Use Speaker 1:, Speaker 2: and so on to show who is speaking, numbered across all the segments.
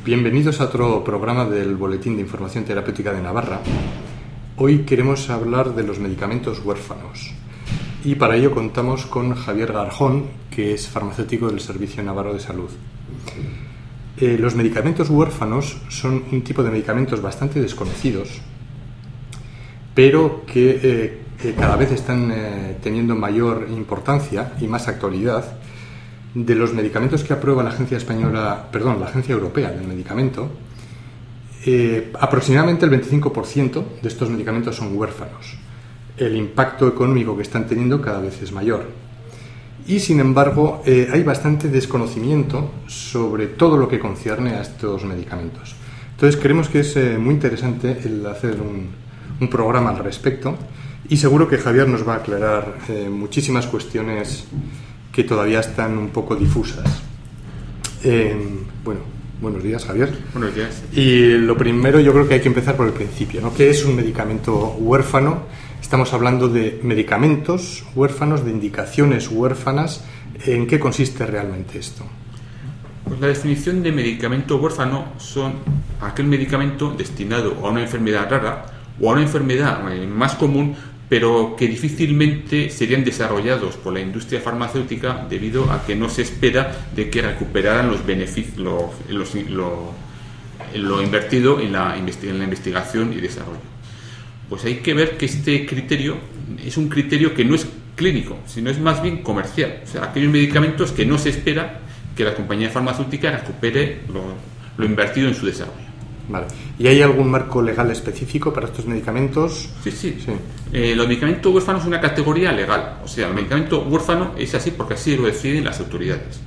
Speaker 1: Bienvenidos a otro programa del Boletín de Información Terapéutica de Navarra. Hoy queremos hablar de los medicamentos huérfanos y para ello contamos con Javier Garjón, que es farmacéutico del Servicio Navarro de Salud. Los medicamentos huérfanos son un tipo de medicamentos bastante desconocidos, pero que cada vez están teniendo mayor importancia y más actualidad. De los medicamentos que aprueba la Agencia Europea del Medicamento, aproximadamente el 25% de estos medicamentos son huérfanos. El impacto económico que están teniendo cada vez es mayor. Y sin embargo, hay bastante desconocimiento sobre todo lo que concierne a estos medicamentos. Entonces creemos que es muy interesante el hacer un programa al respecto y seguro que Javier nos va a aclarar muchísimas cuestiones que todavía están un poco difusas. Buenos días, Javier.
Speaker 2: Buenos días.
Speaker 1: Y lo primero, yo creo que hay que empezar por el principio, ¿no? ¿Qué es un medicamento huérfano? Estamos hablando de medicamentos huérfanos, de indicaciones huérfanas. ¿En qué consiste realmente esto?
Speaker 2: Pues la definición de medicamento huérfano son aquel medicamento destinado a una enfermedad rara o a una enfermedad más común, pero que difícilmente serían desarrollados por la industria farmacéutica debido a que no se espera de que recuperaran los beneficios, lo invertido en la investigación y desarrollo. Pues hay que ver que este criterio es un criterio que no es clínico, sino es más bien comercial. O sea, aquellos medicamentos que no se espera que la compañía farmacéutica recupere lo invertido en su desarrollo.
Speaker 1: Vale. ¿Y hay algún marco legal específico para estos medicamentos?
Speaker 2: Sí. Los medicamentos huérfanos es una categoría legal. O sea, el medicamento huérfano es así porque así lo deciden las autoridades.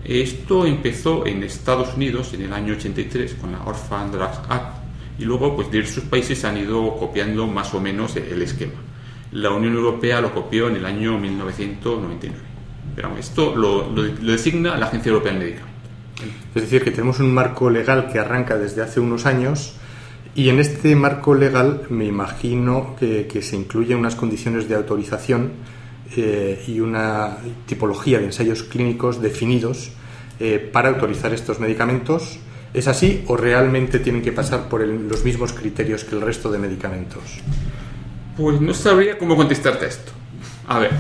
Speaker 2: Esto empezó en Estados Unidos en el año 83 con la Orphan Drugs Act y luego pues diversos países han ido copiando más o menos el esquema. La Unión Europea lo copió en el año 1999. Pero esto lo designa la Agencia Europea del Medicamento.
Speaker 1: Es decir, que tenemos un marco legal que arranca desde hace unos años y en este marco legal me imagino que se incluyen unas condiciones de autorización y una tipología de ensayos clínicos definidos para autorizar estos medicamentos. ¿Es así o realmente tienen que pasar por los mismos criterios que el resto de medicamentos?
Speaker 2: Pues no sabría cómo contestarte a esto. A ver,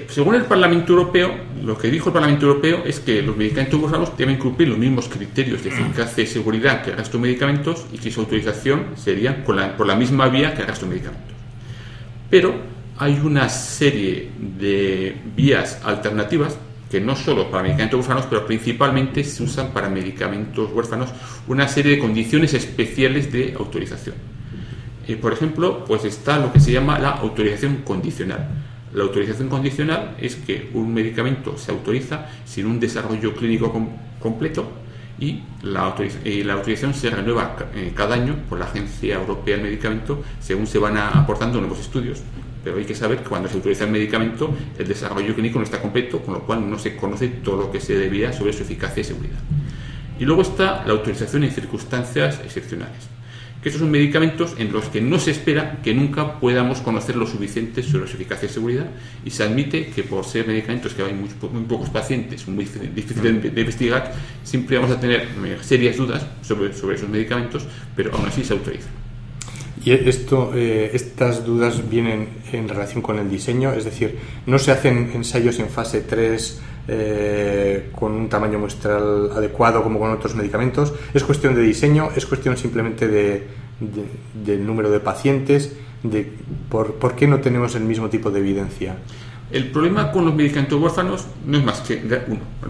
Speaker 2: según el Parlamento Europeo, lo que dijo el Parlamento Europeo es que los medicamentos huérfanos deben cumplir los mismos criterios de eficacia y seguridad que el resto de medicamentos y que su autorización sería por la misma vía que el resto de medicamentos. Pero hay una serie de vías alternativas que no solo para medicamentos huérfanos, pero principalmente se usan para medicamentos huérfanos una serie de condiciones especiales de autorización. Por ejemplo, pues está lo que se llama la autorización condicional. La autorización condicional es que un medicamento se autoriza sin un desarrollo clínico completo y la autorización se renueva cada año por la Agencia Europea del Medicamento según se van aportando nuevos estudios. Pero hay que saber que cuando se autoriza el medicamento el desarrollo clínico no está completo, con lo cual no se conoce todo lo que se debía sobre su eficacia y seguridad. Y luego está la autorización en circunstancias excepcionales. Que estos son medicamentos en los que no se espera que nunca podamos conocer lo suficiente sobre su eficacia y seguridad y se admite que por ser medicamentos que hay muy pocos pacientes, muy difíciles de investigar, siempre vamos a tener serias dudas sobre esos medicamentos, pero aún así se autorizan.
Speaker 1: Y estas dudas vienen en relación con el diseño, es decir, no se hacen ensayos en fase 3 con un tamaño muestral adecuado como con otros medicamentos. Es cuestión de diseño, es cuestión simplemente del número de pacientes, de por qué no tenemos el mismo tipo de evidencia.
Speaker 2: El problema con los medicamentos huérfanos no es más que el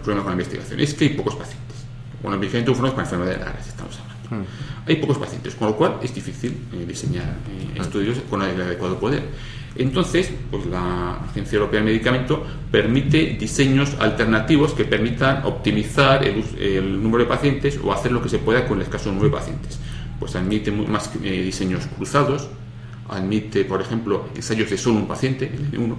Speaker 2: problema con la investigación, es que hay pocos pacientes. Con los medicamentos huérfanos para enfermedades raras estamos hablando. Hay pocos pacientes, con lo cual es difícil diseñar estudios con el adecuado poder. Entonces, pues la Agencia Europea del Medicamento permite diseños alternativos que permitan optimizar el número de pacientes o hacer lo que se pueda con el escaso número de pacientes. Pues admite más diseños cruzados, admite, por ejemplo, ensayos de solo un paciente, el N1,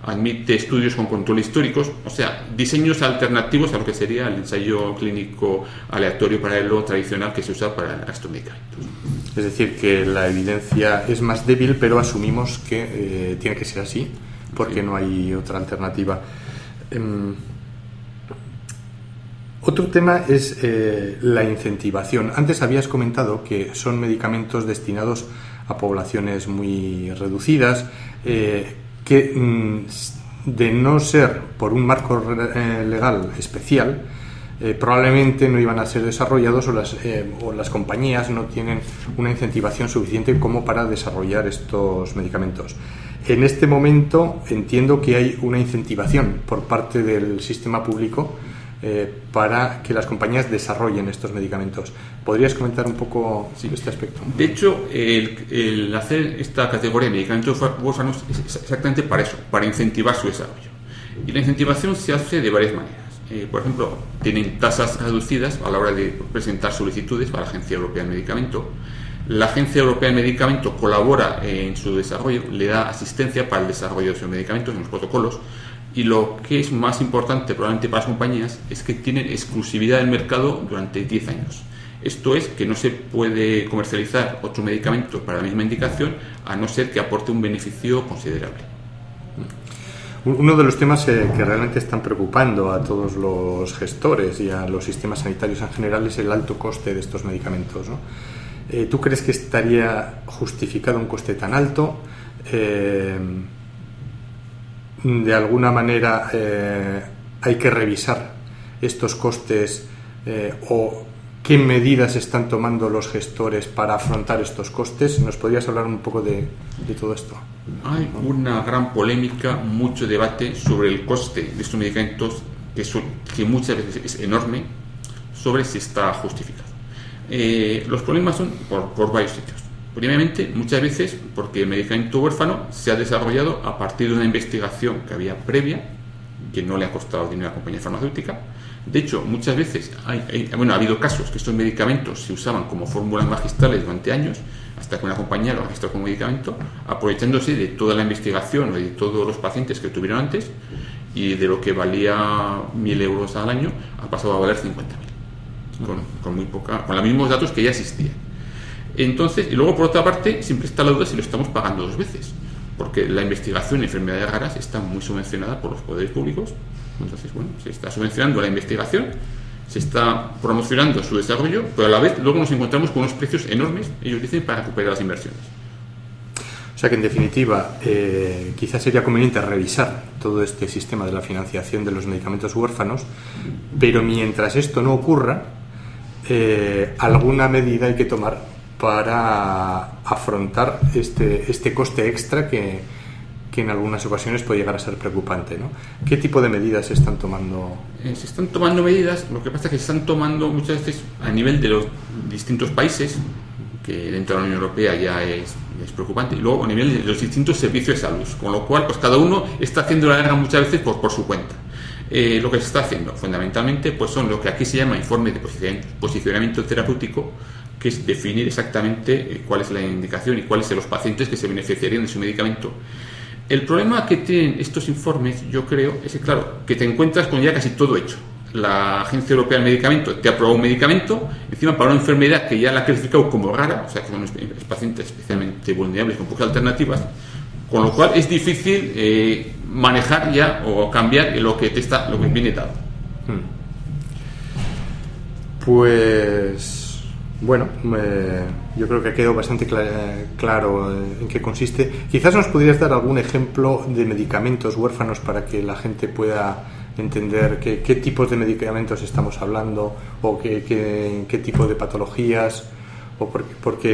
Speaker 2: admite estudios con control históricos, o sea, diseños alternativos a lo que sería el ensayo clínico aleatorio paralelo tradicional que se usa para estos medicamentos.
Speaker 1: Es decir, que la evidencia es más débil, pero asumimos que tiene que ser así, porque sí, no hay otra alternativa. Otro tema es la incentivación. Antes habías comentado que son medicamentos destinados a poblaciones muy reducidas, que de no ser por un marco legal especial, probablemente no iban a ser desarrollados o las compañías no tienen una incentivación suficiente como para desarrollar estos medicamentos. En este momento entiendo que hay una incentivación por parte del sistema público para que las compañías desarrollen estos medicamentos. ¿Podrías comentar un poco este aspecto?
Speaker 2: De hecho, el hacer esta categoría de medicamentos huérfanos es exactamente para eso, para incentivar su desarrollo. Y la incentivación se hace de varias maneras. Por ejemplo, tienen tasas reducidas a la hora de presentar solicitudes para la Agencia Europea del Medicamento. La Agencia Europea del Medicamento colabora en su desarrollo, le da asistencia para el desarrollo de sus medicamentos en los protocolos. Y lo que es más importante probablemente para las compañías es que tienen exclusividad del mercado durante 10 años. Esto es que no se puede comercializar otro medicamento para la misma indicación a no ser que aporte un beneficio considerable.
Speaker 1: Uno de los temas que realmente están preocupando a todos los gestores y a los sistemas sanitarios en general es el alto coste de estos medicamentos, ¿no? ¿Tú crees que estaría justificado un coste tan alto? De alguna manera hay que revisar estos costes o qué medidas están tomando los gestores para afrontar estos costes. ¿Nos podrías hablar un poco de todo esto?
Speaker 2: Hay una gran polémica, mucho debate sobre el coste de estos medicamentos que muchas veces es enorme, sobre si está justificado. Los problemas son por varios sitios. Primeramente, muchas veces porque el medicamento huérfano se ha desarrollado a partir de una investigación que había previa, que no le ha costado dinero a la compañía farmacéutica. De hecho, muchas veces ha habido casos que estos medicamentos se usaban como fórmulas magistrales durante años, hasta que una compañía lo registró como medicamento, aprovechándose de toda la investigación o de todos los pacientes que tuvieron antes, y de lo que valía 1.000 euros al año ha pasado a valer 50.000, con muy poca, con los mismos datos que ya existían. Entonces, y luego por otra parte siempre está la duda si lo estamos pagando dos veces, porque la investigación en enfermedades raras está muy subvencionada por los poderes públicos. Entonces, bueno, se está subvencionando la investigación, se está promocionando su desarrollo, pero a la vez luego nos encontramos con unos precios enormes, ellos dicen, para recuperar las inversiones.
Speaker 1: O sea que en definitiva quizás sería conveniente revisar todo este sistema de la financiación de los medicamentos huérfanos, pero mientras esto no ocurra, alguna medida hay que tomar para afrontar este coste extra que en algunas ocasiones puede llegar a ser preocupante, ¿no? ¿Qué tipo de medidas se están tomando?
Speaker 2: Se están tomando medidas, lo que pasa es que se están tomando muchas veces a nivel de los distintos países, que dentro de la Unión Europea ya es preocupante, y luego a nivel de los distintos servicios de salud, con lo cual pues cada uno está haciendo la guerra muchas veces por su cuenta. Lo que se está haciendo fundamentalmente pues son lo que aquí se llama informes de posicionamiento terapéutico, que es definir exactamente cuál es la indicación y cuáles son los pacientes que se beneficiarían de su medicamento. El problema que tienen estos informes, yo creo, es que, claro, que te encuentras con ya casi todo hecho. La Agencia Europea del Medicamento te ha aprobado un medicamento, encima para una enfermedad que ya la ha clasificado como rara, o sea, que son pacientes especialmente vulnerables con pocas alternativas, con lo cual es difícil manejar ya o cambiar lo que viene dado.
Speaker 1: Pues bueno, yo creo que ha quedado bastante claro en qué consiste. Quizás nos podrías dar algún ejemplo de medicamentos huérfanos para que la gente pueda entender qué tipos de medicamentos estamos hablando o qué tipo de patologías, o porque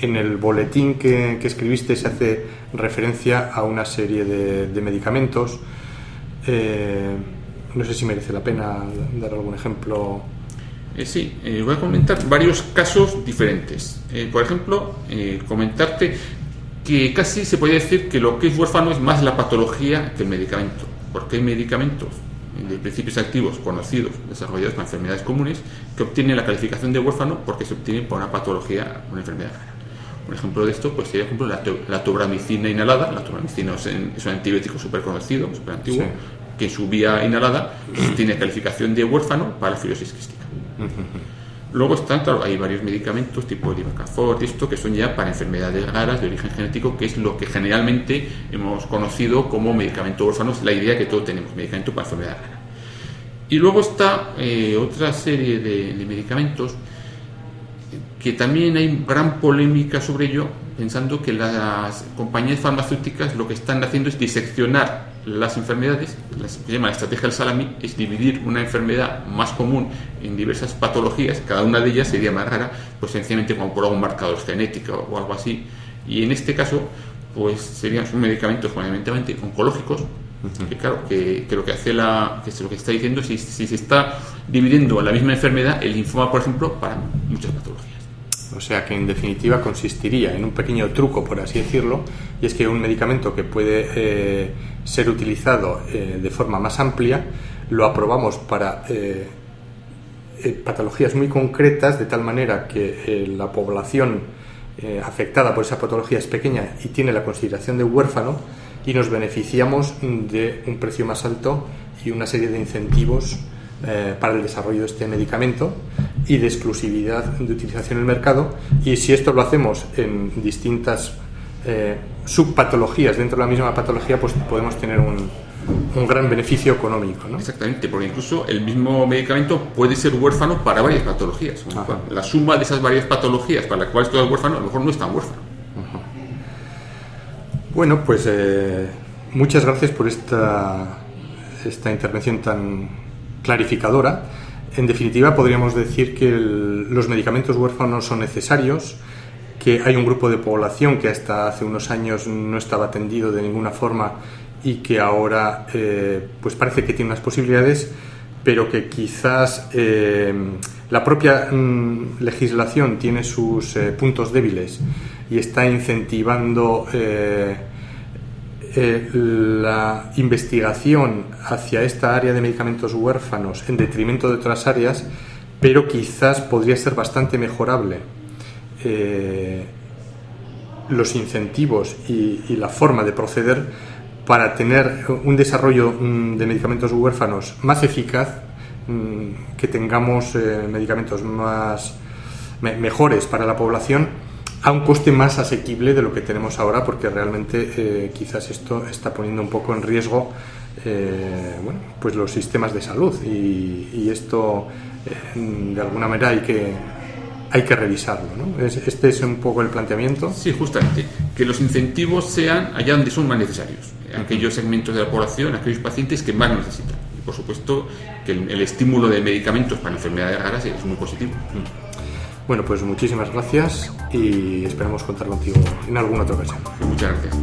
Speaker 1: en el boletín que escribiste se hace referencia a una serie de medicamentos. No sé si merece la pena dar algún ejemplo.
Speaker 2: Sí, voy a comentar varios casos diferentes. Por ejemplo, comentarte que casi se podría decir que lo que es huérfano es más la patología que el medicamento, porque hay medicamentos de principios activos conocidos, desarrollados para enfermedades comunes, que obtienen la calificación de huérfano porque se obtienen por una patología, una enfermedad rara. Un ejemplo de esto pues sería, por ejemplo, la tobramicina inhalada. La tobramicina es un antibiótico súper conocido, súper antiguo, sí, que en su vía inhalada tiene calificación de huérfano para la fibrosis quística. Luego están, claro, hay varios medicamentos tipo el Ivacafort, esto que son ya para enfermedades raras de origen genético, que es lo que generalmente hemos conocido como medicamento huérfano, es la idea que todos tenemos, medicamento para enfermedades raras. Y luego está otra serie de medicamentos que también hay gran polémica sobre ello, pensando que las compañías farmacéuticas lo que están haciendo es diseccionar las enfermedades. Se llama la estrategia del salami, es dividir una enfermedad más común en diversas patologías, cada una de ellas sería más rara, pues sencillamente como por algún marcador genético o algo así, y en este caso pues serían medicamentos fundamentalmente oncológicos, que claro, que lo que hace lo que está diciendo es si se está dividiendo la misma enfermedad, el linfoma por ejemplo, para muchas patologías.
Speaker 1: O sea que en definitiva consistiría en un pequeño truco, por así decirlo, y es que un medicamento que puede ser utilizado de forma más amplia, lo aprobamos para patologías muy concretas, de tal manera que la población afectada por esa patología es pequeña y tiene la consideración de huérfano, y nos beneficiamos de un precio más alto y una serie de incentivos para el desarrollo de este medicamento y de exclusividad de utilización en el mercado. Y si esto lo hacemos en distintas subpatologías dentro de la misma patología, pues podemos tener un gran beneficio económico, ¿no?
Speaker 2: Exactamente, porque incluso el mismo medicamento puede ser huérfano para varias patologías. La suma de esas varias patologías para las cuales todo es huérfano, a lo mejor no es tan huérfano.
Speaker 1: Bueno, pues muchas gracias por esta intervención tan clarificadora. En definitiva, podríamos decir que los medicamentos huérfanos son necesarios, que hay un grupo de población que hasta hace unos años no estaba atendido de ninguna forma y que ahora pues parece que tiene unas posibilidades, pero que quizás la propia legislación tiene sus puntos débiles y está incentivando la investigación hacia esta área de medicamentos huérfanos en detrimento de otras áreas, pero quizás podría ser bastante mejorable los incentivos y la forma de proceder para tener un desarrollo de medicamentos huérfanos más eficaz, que tengamos medicamentos mejores para la población a un coste más asequible de lo que tenemos ahora, porque realmente quizás esto está poniendo un poco en riesgo pues los sistemas de salud, y esto de alguna manera hay que revisarlo, ¿no? Este es un poco el planteamiento.
Speaker 2: Sí, justamente, que los incentivos sean allá donde son más necesarios, aquellos segmentos de la población, aquellos pacientes que más necesitan. Y por supuesto que el estímulo de medicamentos para enfermedades raras es muy positivo.
Speaker 1: Bueno, pues muchísimas gracias y esperamos contar contigo en alguna otra ocasión.
Speaker 2: Muchas gracias.